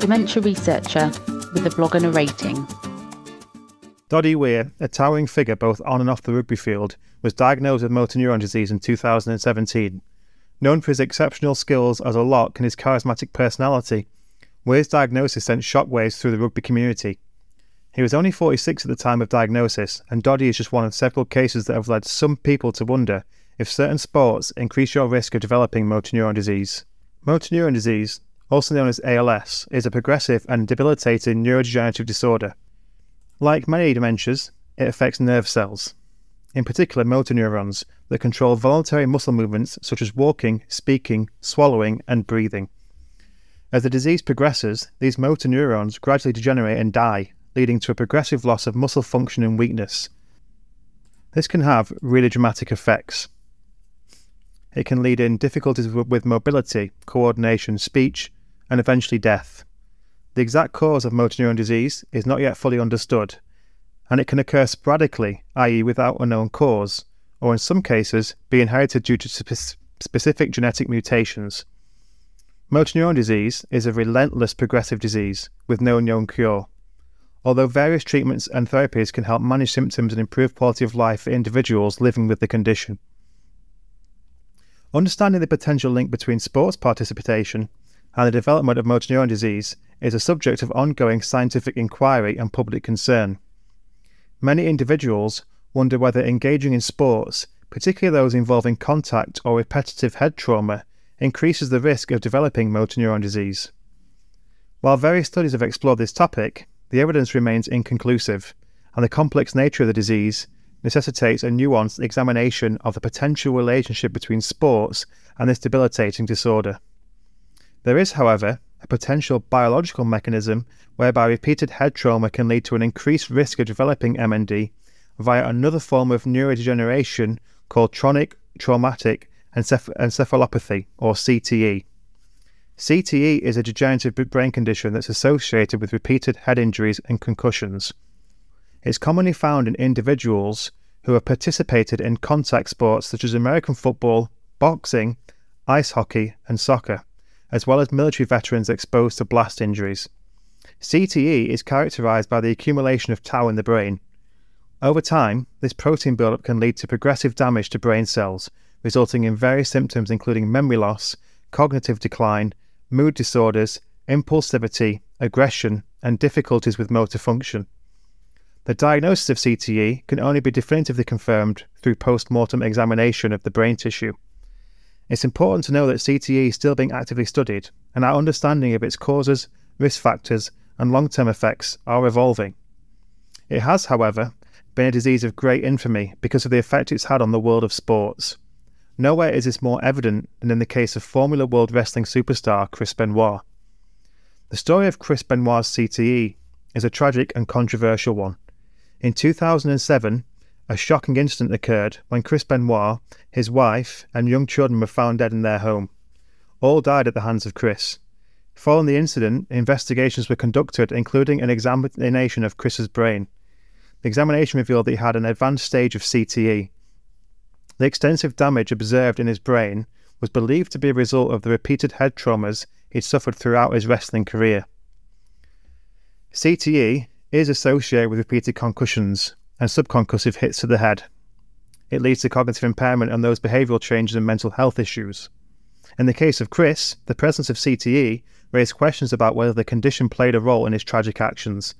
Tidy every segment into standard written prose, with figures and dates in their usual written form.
Dementia Researcher with a blog and a rating. Doddy Weir, a towering figure both on and off the rugby field, was diagnosed with motor neurone disease in 2017. Known for his exceptional skills as a lock and his charismatic personality, Weir's diagnosis sent shockwaves through the rugby community. He was only 46 at the time of diagnosis, and Doddy is just one of several cases that have led some people to wonder if certain sports increase your risk of developing motor neurone disease. Motor neurone disease, also known as ALS, is a progressive and debilitating neurodegenerative disorder. Like many dementias, it affects nerve cells, in particular motor neurons, that control voluntary muscle movements such as walking, speaking, swallowing, and breathing. As the disease progresses, these motor neurons gradually degenerate and die, leading to a progressive loss of muscle function and weakness. This can have really dramatic effects. It can lead in difficulties with mobility, coordination, speech, and eventually death. The exact cause of motor neurone disease is not yet fully understood, and it can occur sporadically, i.e. without a known cause, or in some cases be inherited due to specific genetic mutations. Motor neurone disease is a relentless progressive disease with no known cure. Although various treatments and therapies can help manage symptoms and improve quality of life for individuals living with the condition. Understanding the potential link between sports participation and the development of motor neurone disease is a subject of ongoing scientific inquiry and public concern. Many individuals wonder whether engaging in sports, particularly those involving contact or repetitive head trauma, increases the risk of developing motor neurone disease. While various studies have explored this topic, the evidence remains inconclusive, and the complex nature of the disease necessitates a nuanced examination of the potential relationship between sports and this debilitating disorder. There is, however, a potential biological mechanism whereby repeated head trauma can lead to an increased risk of developing MND via another form of neurodegeneration called Chronic Traumatic Encephalopathy, or CTE. CTE is a degenerative brain condition that's associated with repeated head injuries and concussions. It's commonly found in individuals who have participated in contact sports such as American football, boxing, ice hockey, and soccer, as well as military veterans exposed to blast injuries. CTE is characterized by the accumulation of tau in the brain. Over time, this protein buildup can lead to progressive damage to brain cells, resulting in various symptoms including memory loss, cognitive decline, mood disorders, impulsivity, aggression, and difficulties with motor function. The diagnosis of CTE can only be definitively confirmed through post-mortem examination of the brain tissue. It's important to know that CTE is still being actively studied, and our understanding of its causes, risk factors, and long-term effects are evolving. It has, however, been a disease of great infamy because of the effect it's had on the world of sports. Nowhere is this more evident than in the case of Formula World Wrestling superstar Chris Benoit. The story of Chris Benoit's CTE is a tragic and controversial one. In 2007, a shocking incident occurred when Chris Benoit, his wife, and young children were found dead in their home. All died at the hands of Chris. Following the incident, investigations were conducted, including an examination of Chris's brain. The examination revealed that he had an advanced stage of CTE. The extensive damage observed in his brain was believed to be a result of the repeated head traumas he'd suffered throughout his wrestling career. CTE is associated with repeated concussions and subconcussive hits to the head. It leads to cognitive impairment and those behavioural changes and mental health issues. In the case of Chris, the presence of CTE raised questions about whether the condition played a role in his tragic actions.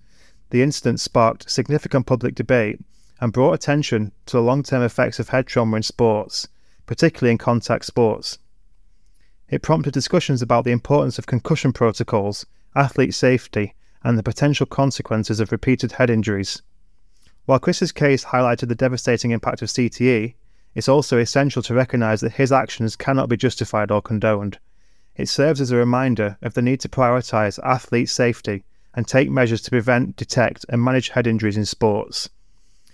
The incident sparked significant public debate and brought attention to the long-term effects of head trauma in sports, particularly in contact sports. It prompted discussions about the importance of concussion protocols, athlete safety, and the potential consequences of repeated head injuries. While Chris's case highlighted the devastating impact of CTE, it's also essential to recognise that his actions cannot be justified or condoned. It serves as a reminder of the need to prioritise athlete safety and take measures to prevent, detect, and manage head injuries in sports.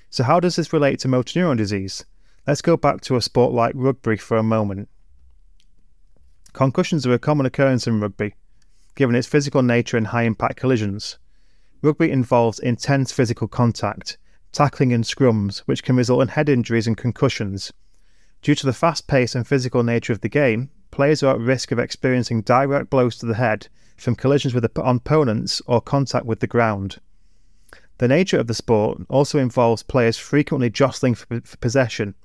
So how does this relate to motor neurone disease? Let's go back to a sport like rugby for a moment. Concussions are a common occurrence in rugby, given its physical nature and high-impact collisions. Rugby involves intense physical contact, tackling and scrums, which can result in head injuries and concussions. Due to the fast pace and physical nature of the game, players are at risk of experiencing direct blows to the head from collisions with opponents or contact with the ground. The nature of the sport also involves players frequently jostling for possession,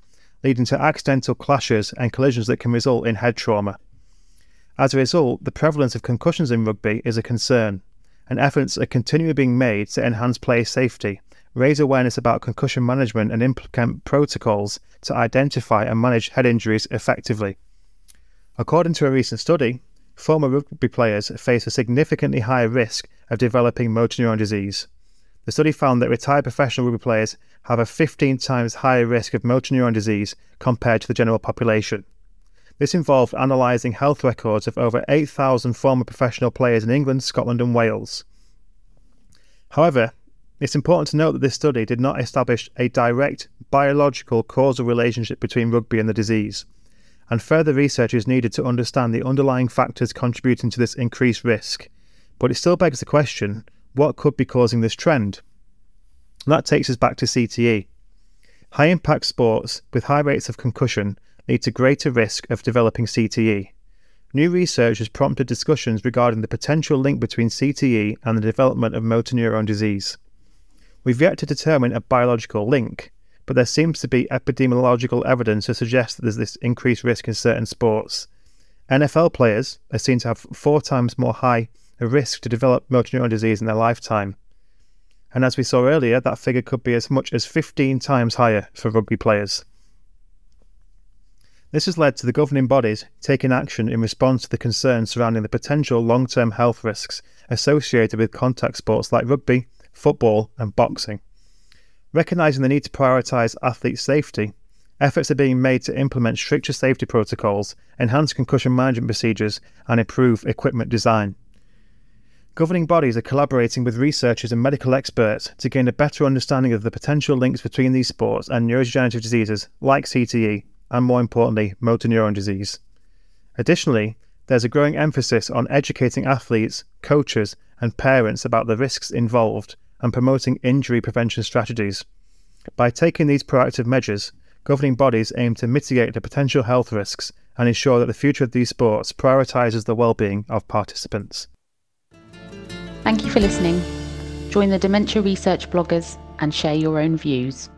leading to accidental clashes and collisions that can result in head trauma. As a result, the prevalence of concussions in rugby is a concern, and efforts are continually being made to enhance player safety, raise awareness about concussion management, and implement protocols to identify and manage head injuries effectively. According to a recent study, former rugby players face a significantly higher risk of developing motor neurone disease. The study found that retired professional rugby players have a 15 times higher risk of motor neurone disease compared to the general population. This involved analysing health records of over 8,000 former professional players in England, Scotland and Wales. However, it's important to note that this study did not establish a direct biological causal relationship between rugby and the disease, and further research is needed to understand the underlying factors contributing to this increased risk. But it still begs the question, what could be causing this trend? And that takes us back to CTE. High-impact sports with high rates of concussion lead to greater risk of developing CTE. New research has prompted discussions regarding the potential link between CTE and the development of motor neurone disease. We've yet to determine a biological link, but there seems to be epidemiological evidence to suggest that there's this increased risk in certain sports. NFL players are seen to have 4 times more high a risk to develop motor neurone disease in their lifetime. And as we saw earlier, that figure could be as much as 15 times higher for rugby players. This has led to the governing bodies taking action in response to the concerns surrounding the potential long-term health risks associated with contact sports like rugby, football and boxing. Recognising the need to prioritise athlete safety, efforts are being made to implement stricter safety protocols, enhance concussion management procedures and improve equipment design. Governing bodies are collaborating with researchers and medical experts to gain a better understanding of the potential links between these sports and neurodegenerative diseases like CTE and, more importantly, motor neurone disease. Additionally, there's a growing emphasis on educating athletes, coaches and parents about the risks involved and promoting injury prevention strategies. By taking these proactive measures, governing bodies aim to mitigate the potential health risks and ensure that the future of these sports prioritises the well-being of participants. Thank you for listening. Join the Dementia Research bloggers and share your own views.